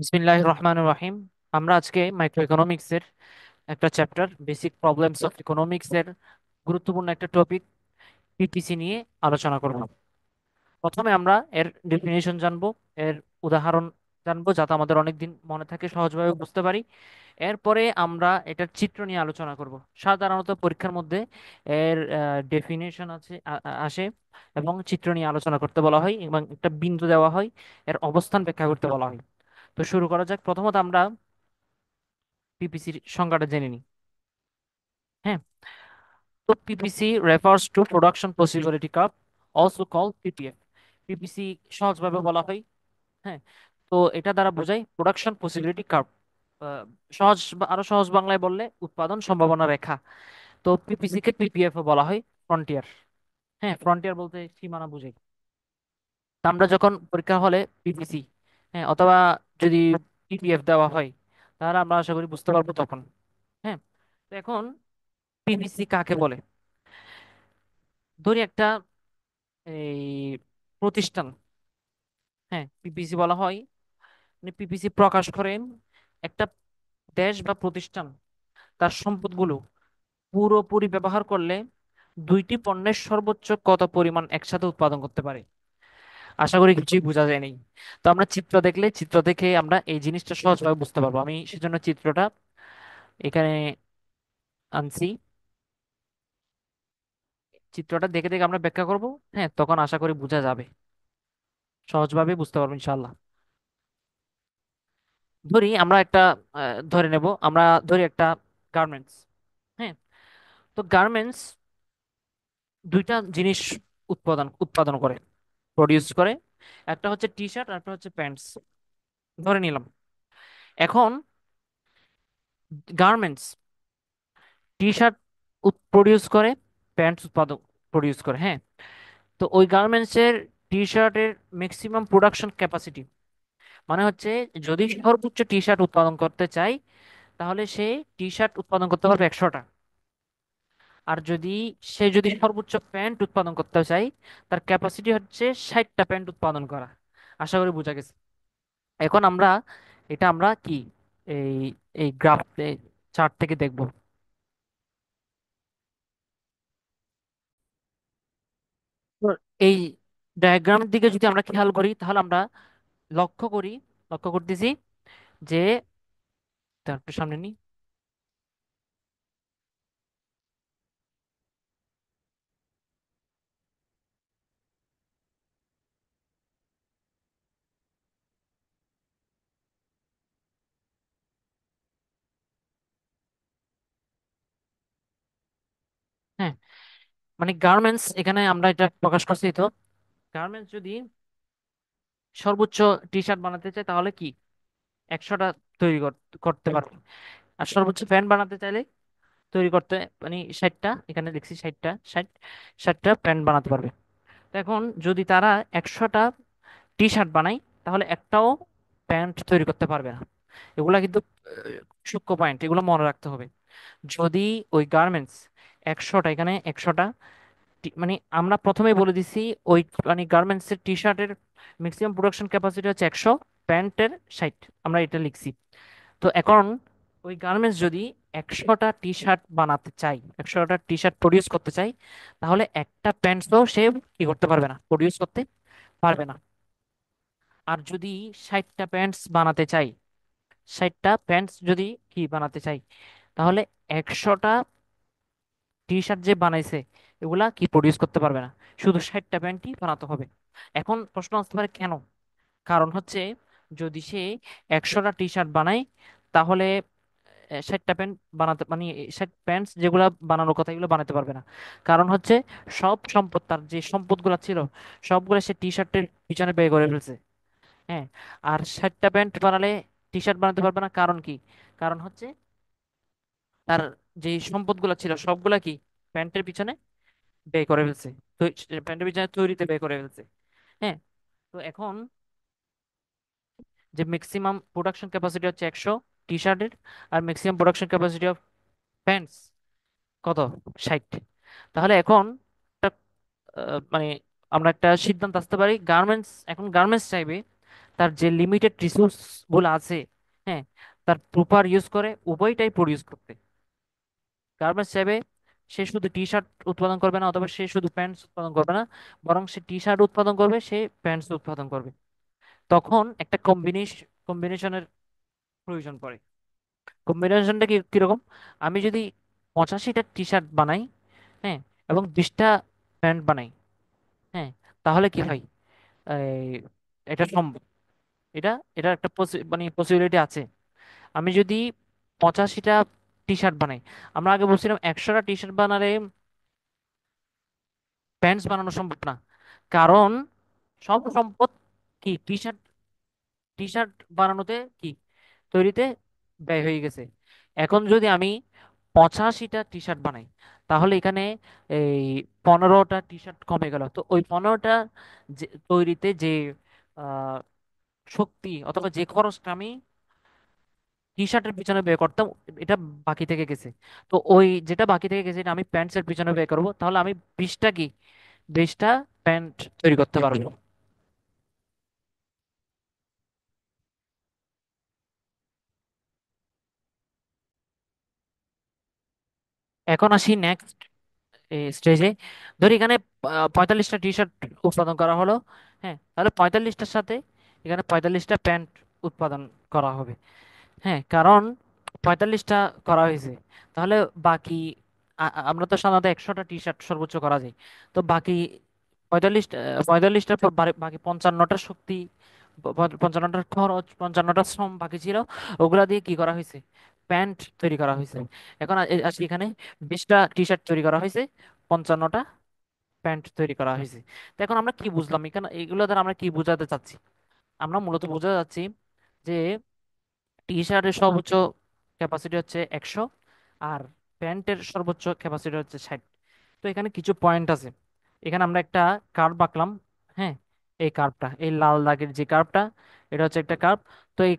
বিসমিল্লাহির রহমানির রহিম। আমরা আজকে মাইক্রো ইকোনমিক্স এর একটা chapter basic problems of economics এর গুরুত্বপূর্ণ একটা টপিক পিপিসি নিয়ে আলোচনা করব। প্রথমে আমরা এর ডেফিনিশন জানবো, এর উদাহরণ জানবো যাতে আমাদের অনেকদিন মনে থাকে, সহজভাবে বুঝতে পারি। এরপরে আমরা এটার চিত্র নিয়ে আলোচনা করব। সাধারণত পরীক্ষার মধ্যে এর ডেফিনেশন আসে এবং চিত্র নিয়ে আলোচনা করতে বলা হয় এবং একটা বিন্দু দেওয়া হয়, এর অবস্থান ব্যাখ্যা করতে বলা হয়। তো শুরু করা যাক। প্রথমত আমরা পিপিসির সংজ্ঞাটা জেনে নিই। হ্যাঁ, তো PPC refers to production possibility curve, also call PPF. PPC সহজভাবে বলা হয়। হ্যাঁ, তো এটা দ্বারা বোঝায় প্রোডাকশন পসিবিলিটি কার্ভ। আরো সহজ বাংলায় বললে উৎপাদন সম্ভাবনা রেখা। তো পিপিসি কে পিপিএফ বলা হয় ফ্রন্টিয়ার। হ্যাঁ, ফ্রন্টিয়ার বলতে সীমানা বোঝায়। তা আমরা যখন পরীক্ষা হলে পিপিসি, হ্যাঁ, অথবা যদি পিপিএফ দেওয়া হয়, তাহলে আমরা আশা করি বুঝতে পারবো তখন। হ্যাঁ, তো এখন পিপিসি কাকে বলে? ধরি একটা এই প্রতিষ্ঠান। হ্যাঁ, পিপিসি বলা হয়, মানে পিপিসি প্রকাশ করে একটা দেশ বা প্রতিষ্ঠান তার সম্পদগুলো পুরোপুরি ব্যবহার করলে দুইটি পণ্যের সর্বোচ্চ কত পরিমাণ একসাথে উৎপাদন করতে পারে। আশা করি কিছুই বোঝা যায় নাই। তো আমরা চিত্র দেখে আমরা এই জিনিসটা সহজভাবে বুঝতে পারবো। আমি সেজন্য চিত্রটা এখানে আনছি। চিত্রটা দেখে দেখে আমরা ব্যাখ্যা করব। হ্যাঁ, তখন আশা করি বোঝা যাবে, সহজভাবে বুঝতে পারবো ইনশাল্লাহ। ধরি আমরা একটা ধরে নেব, আমরা ধরি একটা গার্মেন্টস। হ্যাঁ, তো গার্মেন্টস দুইটা জিনিস উৎপাদন করে, প্রডিউস করে। একটা হচ্ছে টি শার্ট আর একটা হচ্ছে প্যান্টস ধরে নিলাম। এখন গার্মেন্টস টি শার্ট প্রডিউস করে, প্যান্টস প্রডিউস করে। হ্যাঁ, তো ওই গার্মেন্টস এর টি শার্টের ম্যাক্সিমাম প্রোডাকশন ক্যাপাসিটি, মানে হচ্ছে যদি সর্বোচ্চ টি শার্ট উৎপাদন করতে চাই, তাহলে সে টি শার্ট উৎপাদন করতে পারবে 100টা। আর যদি সর্বোচ্চ প্যান্ট উৎপাদন করতে চাই, তার ক্যাপাসিটি হচ্ছে 60টা প্যান্ট উৎপাদন করা। আশা করি বোঝা গেছে। এখন আমরা কি এই এই গ্রাফ চার্ট থেকে দেখব। তো এই ডায়াগ্রামের দিকে যদি আমরা খেয়াল করি, তাহলে আমরা লক্ষ্য করি লক্ষ্য করতেছি যে, তার একটু সামনে নি। হ্যাঁ, মানে গার্মেন্টস, এখানে আমরা এটা প্রকাশ করছি। তো গার্মেন্টস যদি সর্বোচ্চ টি শার্ট বানাতে চায়, তাহলে কি 100টা তৈরি করতে পারবে। আর সর্বোচ্চ প্যান্ট বানাতে চাইলে তৈরি করতে, মানে 60টা, এখানে লিখছি 60টা, 60টা প্যান্ট বানাতে পারবে। তো এখন যদি তারা 100টা টি শার্ট বানায়, তাহলে একটাও প্যান্ট তৈরি করতে পারবে না। এগুলা কিন্তু সূক্ষ্ম পয়েন্ট, এগুলো মনে রাখতে হবে। যদি ওই গার্মেন্টস 100টা, এখানে 100টা, মানে আমরা প্রথমেই বলে দিছি, ওই মানে গার্মেন্টস এর টি শার্টের ম্যাক্সিমাম প্রোডাকশন ক্যাপাসিটি হচ্ছে 100, প্যান্টের 60, আমরা এটা লিখছি। তো এখন ওই গার্মেন্টস যদি 100টা টি শার্ট বানাতে চাই, 100টা টি শার্ট প্রডিউস করতে চাই, তাহলে একটা প্যান্টসও সে কি করতে পারবে না, প্রডিউস করতে পারবে না। আর যদি 60টা প্যান্টস বানাতে চাই, 60টা প্যান্টস যদি কি বানাতে চাই, তাহলে 100টা টি শার্ট যে বানাইছে, এগুলা কি প্রডিউস করতে পারবে না, শুধু 60টা প্যান্টই বানাতে হবে। এখন প্রশ্ন আসতে পারে কেন? কারণ হচ্ছে, যদি সে 100টা টি শার্ট বানায়, তাহলে 60টা প্যান্ট বানাতে, মানে 60 প্যান্টস যেগুলা বানানোর কথা, এগুলো বানাতে পারবে না। কারণ হচ্ছে সব সম্পদ, তার যে সম্পদগুলো ছিল, সবগুলো সে টি শার্টের পিছনে ব্যয় করে ফেলছে। হ্যাঁ, আর 60টা প্যান্ট বানালে টি শার্ট বানাতে পারবে না। কারণ কি? কারণ হচ্ছে তার যে সম্পদগুলো ছিল সবগুলা কি প্যান্টের পিছনে ব্যয় করে ফেলছে, তো প্যান্টের পিছনে তৈরিতে ব্যয় করে ফেলছে। হ্যাঁ, তো এখন যে ম্যাক্সিমাম প্রোডাকশন ক্যাপাসিটি হচ্ছে 100 টি শার্টের, আর maximum production capacity of pants কত? 60। তাহলে এখন একটা, মানে আমরা একটা সিদ্ধান্ত আসতে পারি, গার্মেন্টস চাইবে তার যে লিমিটেড রিসোর্স গুলো আছে, হ্যাঁ, তার প্রপার ইউজ করে উভয়টাই প্রডিউস করতে। গার্মেন্টস চাইবে সে শুধু টি শার্ট উৎপাদন করবে না, অথবা সে শুধু প্যান্টস উৎপাদন করবে না, বরং সে টি শার্ট উৎপাদন করবে, সে প্যান্টস উৎপাদন করবে। তখন একটা কম্বিনেশনের প্রয়োজন পড়ে। কম্বিনেশনটা কিরকম? আমি যদি 85টা টি শার্ট বানাই, হ্যাঁ, এবং 20টা প্যান্ট বানাই, হ্যাঁ, তাহলে কি হয়? এই, এটা সম্ভব। এটা এটা একটা মানে পসিবিলিটি আছে। আমি যদি 85টা টি শার্ট বানাই, আমরা আগে বলছিলাম 100টা টি শার্ট বানালে প্যান্টস বানানো সম্ভব না, কারণ সব সম্পদ কি টি শার্ট টি শার্ট বানানোতে কি তৈরিতে ব্যয় হয়ে গেছে। এখন যদি আমি 85টা টি শার্ট বানাই, তাহলে এখানে এই 15টা টি শার্ট কমে গেল। তো ওই 15টা যে তৈরিতে যে আহ, শক্তি অথবা যে খরচটা আমি টি শার্টের পিছনে ব্যয় করতাম, এটা বাকি থেকে গেছে। তো ওই যেটা বাকি থেকে গেছে এটা আমি প্যান্টসের পিছনে ব্যয় করবো, তাহলে আমি 20টা প্যান্ট তৈরি করতে পারবো। এখন আসি নেক্সট স্টেজে। ধরি এখানে 45টা টি শার্ট উৎপাদন করা হলো, হ্যাঁ, তাহলে 45টার সাথে এখানে 45টা প্যান্ট উৎপাদন করা হবে। হ্যাঁ, কারণ 45টা করা হয়েছে, তাহলে বাকি আমরা তো সাধারণত 100টা টি শার্ট সর্বোচ্চ করা যায়। তো বাকি 45টার পর বাকি 55টার শক্তি, 55টার খরচ, 55টা শ্রম বাকি ছিল, ওগুলা দিয়ে কি করা হয়েছে? প্যান্ট তৈরি করা হয়েছে। এখন আসি এখানে 20টা টি শার্ট তৈরি করা হয়েছে, 55টা প্যান্ট তৈরি করা হয়েছে। তো এখন আমরা কি বুঝলাম এখানে? এগুলো দ্বারা আমরা কি বোঝাতে চাচ্ছি? আমরা মূলত বোঝাতে চাচ্ছি যে টি শার্টের সর্বোচ্চ ক্যাপাসিটি হচ্ছে 100, আর প্যান্টের সর্বোচ্চ ক্যাপাসিটি হচ্ছে 60। তো এখানে কিছু পয়েন্ট আছে। এখানে আমরা একটা কার্ভ আঁকলাম, হ্যাঁ, এই কার্ভটা, এই লাল দাগের যে কার্ভটা, এটা হচ্ছে একটা কার্ভ। তো এই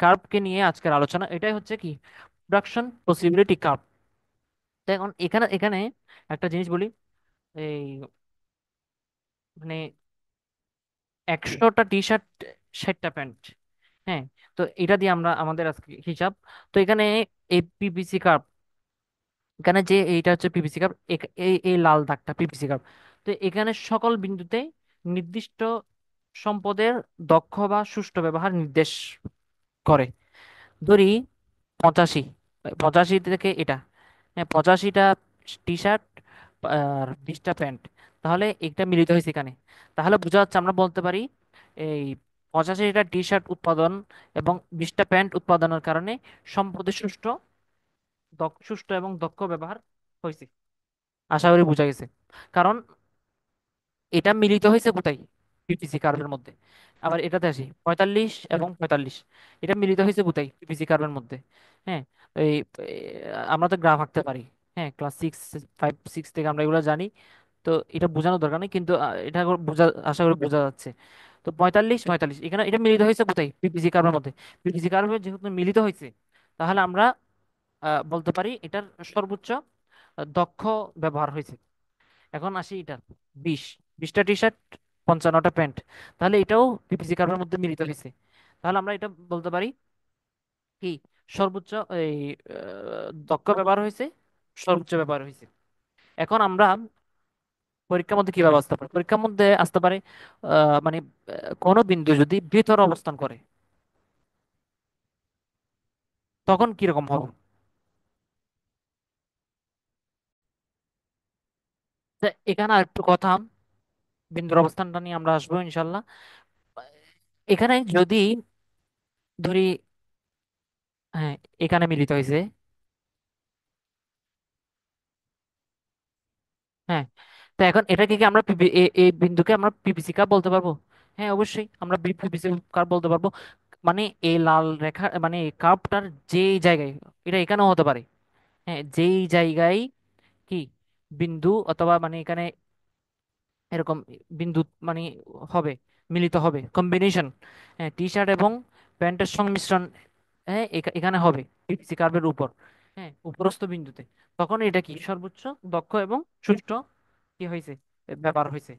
কার্ভকে নিয়ে আজকের আলোচনা, এটাই হচ্ছে কি প্রোডাকশন পসিবিলিটি কার্ভ। তো এখন এখানে এখানে একটা জিনিস বলি, এই মানে 100টা টি শার্ট, 60টা প্যান্ট, হ্যাঁ, তো এটা দিয়ে আমরা আমাদের আজকে হিসাব। তো এখানে এই পিপিসি কার্ভ, এখানে যে এইটা হচ্ছে পিপিসি কার্ভ, এই এই লাল দাগটা পিপিসি কার্ভ। তো এখানে সকল বিন্দুতে নির্দিষ্ট সম্পদের দক্ষ বা সুষ্ঠু ব্যবহার নির্দেশ করে। ধরি 85, 85 থেকে এটা, হ্যাঁ, 85টা টি শার্ট আর 20টা প্যান্ট, তাহলে এটা মিলিত হয়েছে এখানে। তাহলে বোঝা যাচ্ছে, আমরা বলতে পারি এই 85টা টি শার্ট উৎপাদন এবং 20টা প্যান্ট উৎপাদনের কারণে সম্পদের সুষ্ঠু এবং দক্ষ ব্যবহার হয়েছে। আশা করি বোঝা গেছে। কারণ এটা মিলিত হয়েছে কোথায়? পিপিসি কার্ভের মধ্যে। আবার এটাতে আসি 45 এবং 45, এটা মিলিত হয়েছে কোথায়? পিপিসি কার্ভের মধ্যে। হ্যাঁ, এই আমরা তো গ্রাফ আঁকতে পারি, হ্যাঁ, ক্লাস 6 5 6 থেকে আমরা এগুলো জানি। তো এটা বোঝানোর দরকার নেই, কিন্তু এটা বোঝা, আশা করি বোঝা যাচ্ছে। তো 45 45 এখানে এটা মিলিত হয়েছে কোথায়? পিপিসি কার্ভের মধ্যে। পিপিসি কার্ভে যেহেতু মিলিত হয়েছে, তাহলে আমরা বলতে পারি এটার সর্বোচ্চ দক্ষ ব্যবহার হয়েছে। এখন আসি এটা 20, 20টা টি শার্ট, 55টা প্যান্ট, তাহলে এটাও পিপিসি কার্ভের মধ্যে মিলিত হয়েছে। তাহলে আমরা এটা বলতে পারি কি সর্বোচ্চ এই দক্ষ ব্যবহার হয়েছে, সর্বোচ্চ ব্যবহার হয়েছে। এখন আমরা পরীক্ষার মধ্যে কিভাবে আসতে পারি? পরীক্ষার মধ্যে আসতে পারে মানে কোনো বিন্দু যদি ভিতর অবস্থান করে, তখন কিরকম হবে? তা এখানে আরেকটু কথা, বিন্দুর অবস্থানটা নিয়ে আমরা আসবো ইনশাল্লাহ। এখানে যদি ধরি, হ্যাঁ, এখানে মিলিত হয়েছে, হ্যাঁ, তো এখন এটাকে কি আমরা এই বিন্দুকে আমরা পিপিসি কার্ভ বলতে পারবো? হ্যাঁ, অবশ্যই আমরা পিপিসি কার্ভ বলতে পারবো। মানে এই লাল রেখা, মানে এই কার্ভটার যেই জায়গায়, এটা এখানেও হতে পারে, হ্যাঁ, যেই জায়গায় কি বিন্দু অথবা মানে এখানে এরকম বিন্দু মানে হবে, মিলিত হবে, কম্বিনেশন, হ্যাঁ, টি শার্ট এবং প্যান্টের সংমিশ্রণ, হ্যাঁ, এখানে হবে পিপিসি কার্ভের উপর, হ্যাঁ, উপরস্থ বিন্দুতে, তখন এটা কি সর্বোচ্চ দক্ষ এবং সুষ্ঠু কি হয়েছে, ব্যাপার হয়েছে।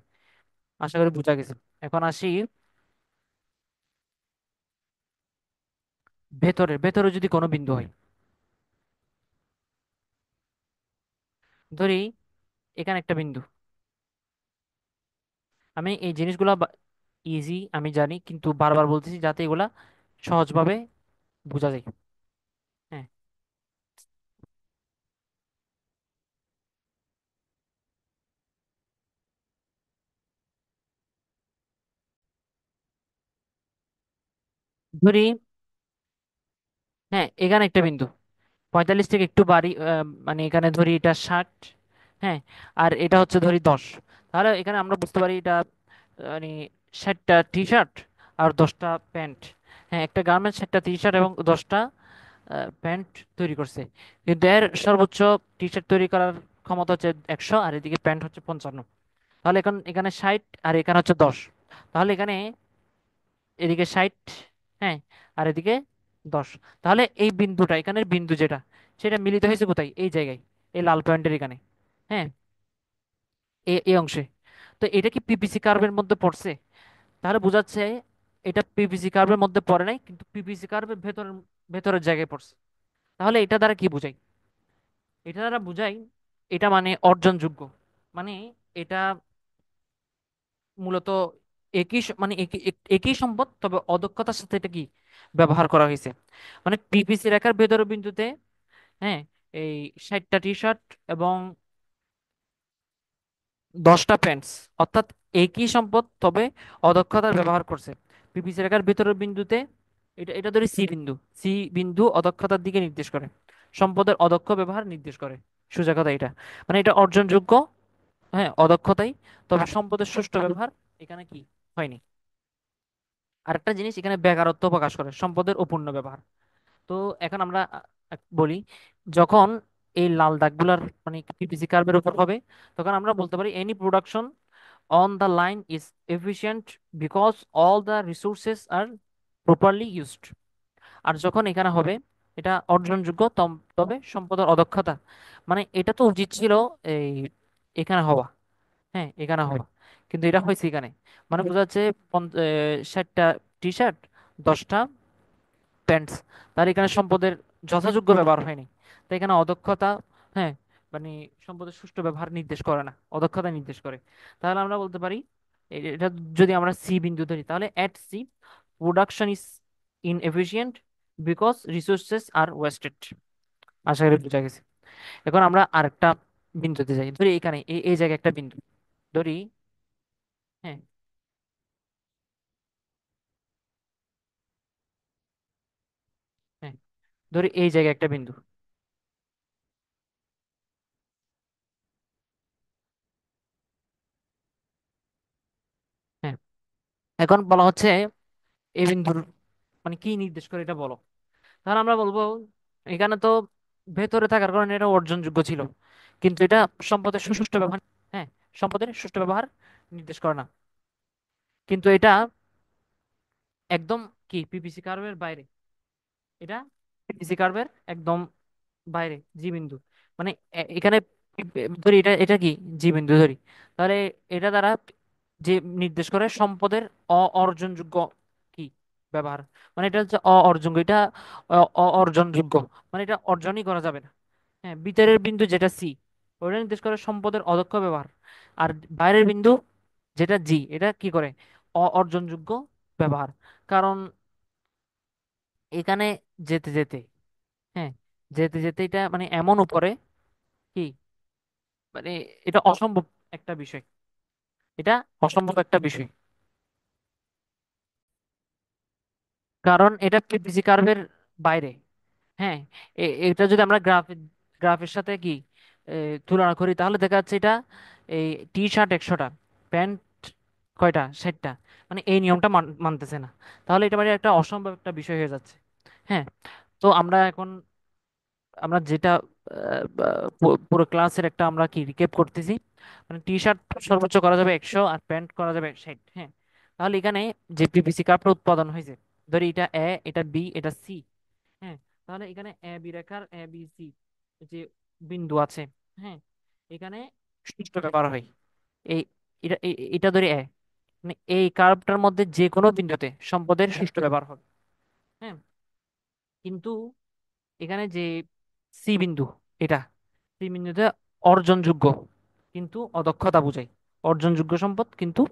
আশা করি বোঝা গেছে। এখন আসি ভেতরে ভেতরে যদি কোনো বিন্দু হয়, ধরি এখানে একটা বিন্দু। আমি এই জিনিসগুলো ইজি আমি জানি, কিন্তু বারবার বলতেছি যাতে এগুলা সহজভাবে বোঝা যায়। হ্যাঁ, ধরি, হ্যাঁ এখানে একটা বিন্দু 45 থেকে একটু বাড়ি, মানে এখানে ধরি এটা 60। হ্যাঁ, আর এটা হচ্ছে ধরি 10। তাহলে এখানে আমরা বুঝতে পারি এটা মানে 60টা টি শার্ট আর 10টা প্যান্ট। হ্যাঁ, একটা গার্মেন্টস 60টা টি শার্ট এবং 10টা প্যান্ট তৈরি করছে। কিন্তু এর সর্বোচ্চ টি শার্ট তৈরি করার ক্ষমতা হচ্ছে 100, আর এদিকে প্যান্ট হচ্ছে 55। তাহলে এখন এখানে 60 আর এখানে হচ্ছে 10। তাহলে এখানে এদিকে 60, হ্যাঁ, আর এদিকে 10। তাহলে এই বিন্দুটা, এখানের বিন্দু যেটা, সেটা মিলিত হয়েছে কোথায়? এই জায়গায়, এই লাল পয়েন্টের এখানে। হ্যাঁ, এই অংশে। তো এটা কি পিপিসি কার্ভের মধ্যে পড়ছে? তাহলে বোঝাচ্ছে এটা পিপিসি কার্ভের মধ্যে পড়ে নাই, কিন্তু পিপিসি কার্ভের ভেতরের জায়গায় পড়ছে। তাহলে এটা দ্বারা কি বোঝাই? এটা দ্বারা বোঝাই এটা মানে অর্জনযোগ্য। মানে এটা মূলত মানে একই সম্পদ, তবে অদক্ষতার সাথে এটা কি ব্যবহার করা হয়েছে। মানে পিপিসি রেখার ভেতর বিন্দুতে, হ্যাঁ, এই 60টা টি শার্ট এবং 10টা প্যান্টস, অর্থাৎ একই সম্পদ তবে অদক্ষতার ব্যবহার করছে। পিপিসি রেখার ভেতরের বিন্দুতে, এটা এটা ধরি সি বিন্দু। সি বিন্দু অদক্ষতার দিকে নির্দেশ করে, সম্পদের অদক্ষ ব্যবহার নির্দেশ করে। সোজা কথা এটা, মানে এটা অর্জনযোগ্য, হ্যাঁ, অদক্ষতাই, তবে সম্পদের সুষ্ঠু ব্যবহার এখানে কি হয়নি। আরেকটা জিনিস এখানে বেকারত্ব প্রকাশ করে, সম্পদের অপূর্ণ ব্যবহার। তো এখন আমরা বলি, যখন এই লাল দাগগুলার মানে পিপিসি কার্ভের উপর হবে, তখন আমরা বলতে পারি any production on the line is efficient because all the resources are properly used. আর যখন এখানে হবে এটা অর্জনযোগ্য, তবে সম্পদের অদক্ষতা, মানে এটা তো উচিত ছিল এই এখানে হওয়া, হ্যাঁ এখানে হওয়া, কিন্তু এটা হয়েছে এখানে। মানে বোঝা যাচ্ছে 60টা টি শার্ট, 10টা প্যান্টস, তার এখানে সম্পদের যথাযোগ্য ব্যবহার হয়নি। তাই এখানে অদক্ষতা, হ্যাঁ, মানে সম্পদের সুষ্ঠু ব্যবহার নির্দেশ করে না, অদক্ষতা নির্দেশ করে। তাহলে আমরা বলতে পারি এটা যদি আমরা সি বিন্দু ধরি, তাহলে at C production is inefficient because resources are wasted. আশা করি বুঝা গেছে। এখন আমরা আরেকটা বিন্দুতে যাই, ধরি এখানে এই জায়গায় একটা বিন্দু ধরি। হ্যাঁ, হ্যাঁ, ধরি এই জায়গায় একটা বিন্দু। হ্যাঁ, এখন বলা হচ্ছে এই বিন্দুর মানে কি নির্দেশ করে এটা বলো। তাহলে আমরা বলবো এখানে তো ভেতরে থাকার কারণে এটা অর্জনযোগ্য ছিল, কিন্তু এটা সম্পদের সুষ্ঠু ব্যবহার, হ্যাঁ, সম্পদের সুষ্ঠু ব্যবহার নির্দেশ করে না। কিন্তু এটা একদম কি পিপিসি কার্ভের বাইরে, এটা পিপিসি কার্ভের একদম বাইরে, জি বিন্দু। মানে এখানে ধরি এটা এটা কি জি বিন্দু ধরি। তাহলে এটা দ্বারা যে নির্দেশ করে সম্পদের অর্জনযোগ্য কি ব্যবহার, মানে এটা হচ্ছে অর্জনযোগ্য, এটা অর্জনযোগ্য, মানে এটা অর্জনই করা যাবে না। হ্যাঁ, ভিতরের বিন্দু যেটা সি, ওটা নির্দেশ করে সম্পদের অদক্ষ ব্যবহার। আর বাইরের বিন্দু যেটা জি, এটা কি করে অর্জনযোগ্য ব্যবহার। কারণ এখানে যেতে যেতে, হ্যাঁ, যেতে যেতে এটা মানে এমন উপরে কি, মানে এটা অসম্ভব একটা বিষয়, এটা অসম্ভব একটা বিষয়। কারণ এটা পিপিসি কার্ভের বাইরে। হ্যাঁ, এটা যদি আমরা গ্রাফের সাথে কি এ, তুলনা করি, তাহলে দেখা যাচ্ছে এটা এই টি শার্ট 100টা, প্যান্ট কয়টা 60টা, মানে এই নিয়মটা মানতেছে না। তাহলে এটা মানে একটা অসম্ভব একটা বিষয় হয়ে যাচ্ছে। হ্যাঁ, তো আমরা যেটা পুরো ক্লাসের একটা আমরা কি রিক্যাপ করতেছি, মানে টি শার্ট সর্বোচ্চ করা যাবে 100 আর প্যান্ট করা যাবে 60। হ্যাঁ, তাহলে এখানে যে পিপিসি কাপড় উৎপাদন হয়েছে, ধরি এটা এ, এটা বি, এটা সি। হ্যাঁ, তাহলে এখানে এ বি রেখার এ বি সি যে বিন্দু আছে, হ্যাঁ, এখানে সুষ্ঠু ব্যবহার হয়। এই এটা ধরি এ, মানে এই কার্ভটার মধ্যে যে কোনো বিন্দুতে সম্পদের সুষ্ঠু ব্যবহার হবে। হ্যাঁ, কিন্তু এখানে যে সি বিন্দু, এটা সি বিন্দুতে অর্জনযোগ্য কিন্তু অদক্ষতা বোঝায়। অর্জনযোগ্য সম্পদ কিন্তু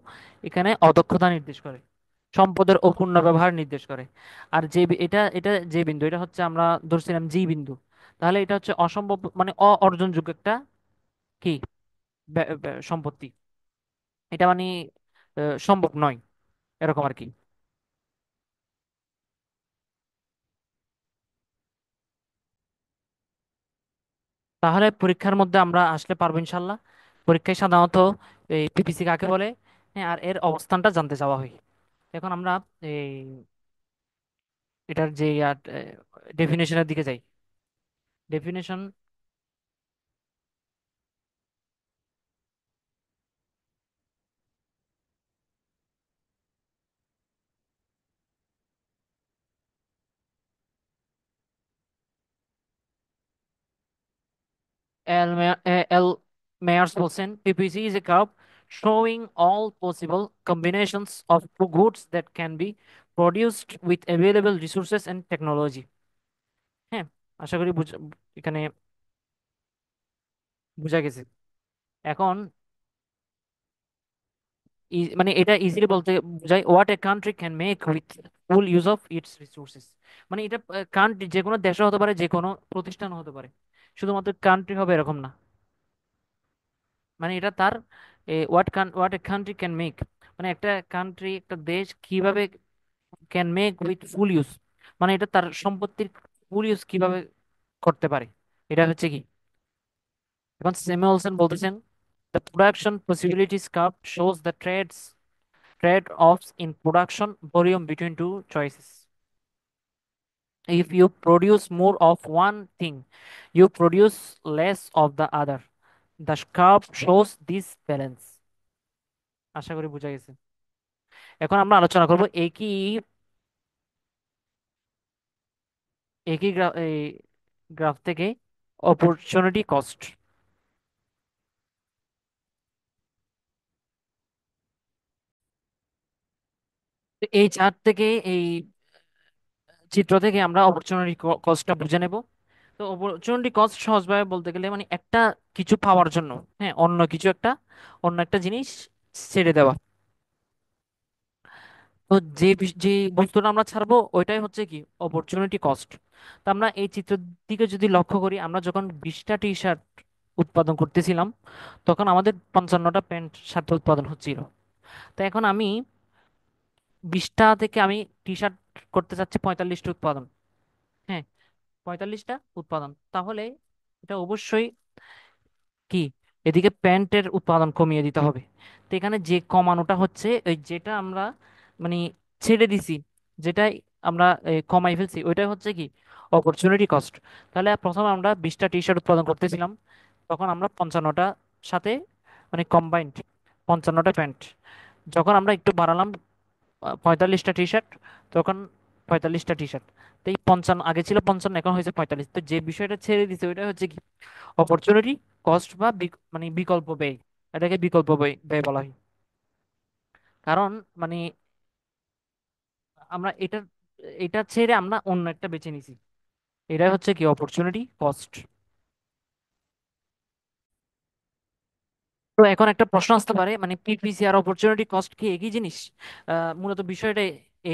এখানে অদক্ষতা নির্দেশ করে, সম্পদের অপূর্ণ ব্যবহার নির্দেশ করে। আর যে এটা এটা যে বিন্দু, এটা হচ্ছে আমরা ধরছিলাম জি বিন্দু, তাহলে এটা হচ্ছে অসম্ভব মানে অর্জনযোগ্য একটা কি সম্পত্তি। এটা মানে সম্ভব নয়, এরকম আর কি। তাহলে পরীক্ষার মধ্যে আমরা আসলে পারবো ইনশাল্লাহ। পরীক্ষায় সাধারণত এই পিপিসি কাকে বলে, হ্যাঁ, আর এর অবস্থানটা জানতে চাওয়া হয়। এখন আমরা এই এটার যে ডেফিনেশনের দিকে যাই। ডেফিনেশন: এল মেয়ার্স বলছেন, PPC is a curve showing all possible combinations of goods that can be produced with available resources and technology। হ্যাঁ, আশা করি এখানে বুঝা গেছে। এখন মানে এটা ইজিলি বলতে বোঝায় what a country can make with full use of its resources. মানে এটা কান্ট্রি যে কোনো দেশও হতে পারে, যে কোনো প্রতিষ্ঠানও হতে পারে, শুধুমাত্র কান্ট্রি হবে এরকম না। মানে এটা তার what a country can make, মানে একটা কান্ট্রি, একটা দেশ কিভাবে can make with full use, মানে এটা তার সম্পত্তির ফুল ইউজ কিভাবে করতে পারে, এটা হচ্ছে কি। এখন স্যামুয়েলসন বলতেছেন, the production possibilities curve shows the trade-offs in production volume between two choices. If you produce more of one thing, you produce less of the other. The curve shows this balance. আশা করি বোঝা গেছে। এখন আমরা আলোচনা করব একই এই graph থেকে অপরচুনিটি কস্ট। এই চার্ট থেকে, এই চিত্র থেকে আমরা অপরচুনিটি কস্টটা বুঝে নেব। তো অপরচুনিটি কস্ট সহজভাবে বলতে গেলে মানে একটা কিছু পাওয়ার জন্য, হ্যাঁ, অন্য একটা জিনিস ছেড়ে দেওয়া। তো যে বস্তুটা আমরা ছাড়বো ওইটাই হচ্ছে কি অপরচুনিটি কস্ট। তো আমরা এই চিত্রের দিকে যদি লক্ষ্য করি, আমরা যখন 20টা টি শার্ট উৎপাদন করতেছিলাম, তখন আমাদের 55টা প্যান্ট শার্ট উৎপাদন হচ্ছিল। তো এখন আমি 20টা থেকে আমি টি শার্ট করতে চাচ্ছি 45টা উৎপাদন। হ্যাঁ, 45টা উৎপাদন, তাহলে এটা অবশ্যই কি এদিকে প্যান্টের উৎপাদন কমিয়ে দিতে হবে। তো এখানে যে কমানোটা হচ্ছে ওই যেটা আমরা মানে ছেড়ে দিছি, যেটাই আমরা কমাই ফেলছি, ওইটাই হচ্ছে কি অপরচুনিটি কস্ট। তাহলে প্রথমে আমরা 20টা টি শার্ট উৎপাদন করতেছিলাম, তখন আমরা 55টা সাথে মানে কম্বাইন্ড 55টা প্যান্ট। যখন আমরা একটু বাড়ালাম 45টা টি শার্ট, তখন 45টা টি শার্ট। তো এই 55, আগে ছিল 55, এখন হয়েছে 45। তো যে বিষয়টা ছেড়ে দিছে ওইটা হচ্ছে কি অপরচুনিটি কস্ট বা মানে বিকল্প ব্যয়। এটাকে বিকল্প ব্যয় ব্যয় বলা হয়। কারণ মানে আমরা এটা এটা ছেড়ে আমরা অন্য একটা বেছে নিছি, এটাই হচ্ছে কি অপরচুনিটি কস্ট। তো এখন একটা প্রশ্ন আসতে পারে, মানে পিপিসি আর অপরচুনিটি কস্ট কি একই জিনিস? মূলত বিষয়টা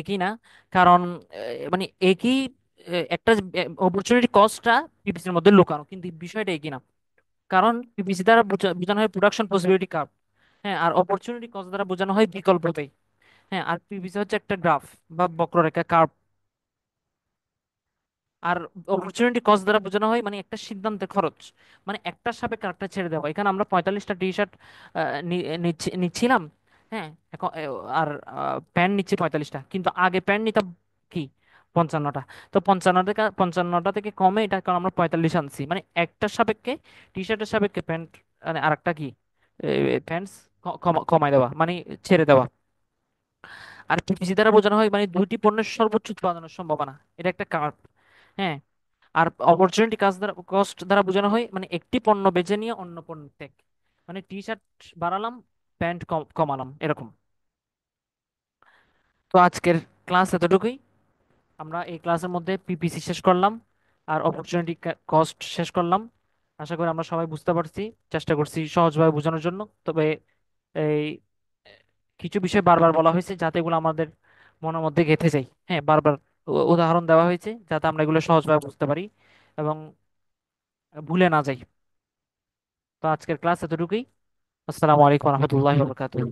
একই না। কারণ মানে একই একটা অপরচুনিটি কস্টটা পিপিসির মধ্যে লুকানো, কিন্তু বিষয়টা একই না। কারণ পিপিসি দ্বারা বোঝানো হয় প্রোডাকশন পসিবিলিটি কার্ভ, হ্যাঁ, আর অপরচুনিটি কস্ট দ্বারা বোঝানো হয় বিকল্প ব্যয়। হ্যাঁ, আর পিভিসি হচ্ছে একটা গ্রাফ বা বক্ররেখা কার্ভ। আর অপরচুনিটি কস্ট দ্বারা বোঝানো হয় মানে একটা সিদ্ধান্তের খরচ, মানে একটা সাপেক্ষে আরেকটা ছেড়ে দেওয়া। এখানে আমরা 45টা টি শার্ট নিচ্ছিলাম, হ্যাঁ, এখন আর প্যান্ট নিচ্ছি 45টা, কিন্তু আগে প্যান্ট নিতাম কি 55টা। তো 55টা থেকে কমে এটা কারণ আমরা 45 আনছি, মানে একটা সাপেক্ষে টি শার্টের সাপেক্ষে প্যান্ট মানে আরেকটা কি প্যান্টস কমায় দেওয়া মানে ছেড়ে দেওয়া। আর পিপিসি দ্বারা বোঝানো হয় মানে দুইটি পণ্যের সর্বোচ্চ উৎপাদনের সম্ভাবনা, এটা একটা কার্ভ। হ্যাঁ, আর অপরচুনিটি কস্ট দ্বারা বোঝানো হয় মানে একটি পণ্য বেছে নিয়ে অন্য পণ্য ত্যাগ, মানে টি শার্ট বাড়ালাম, প্যান্ট কমালাম, এরকম। তো আজকের ক্লাস এতটুকুই। আমরা এই ক্লাসের মধ্যে পিপিসি শেষ করলাম আর অপরচুনিটি কস্ট শেষ করলাম। আশা করি আমরা সবাই বুঝতে পারছি। চেষ্টা করছি সহজভাবে বোঝানোর জন্য। তবে এই কিছু বিষয় বারবার বলা হয়েছে যাতে এগুলো আমাদের মনের মধ্যে গেঁথে যায়। হ্যাঁ, বারবার উদাহরণ দেওয়া হয়েছে যাতে আমরা এগুলো সহজভাবে বুঝতে পারি এবং ভুলে না যাই। তো আজকের ক্লাস এতটুকুই। আসসালামু আলাইকুম রহমতুল্লাহ বরকাতুহ।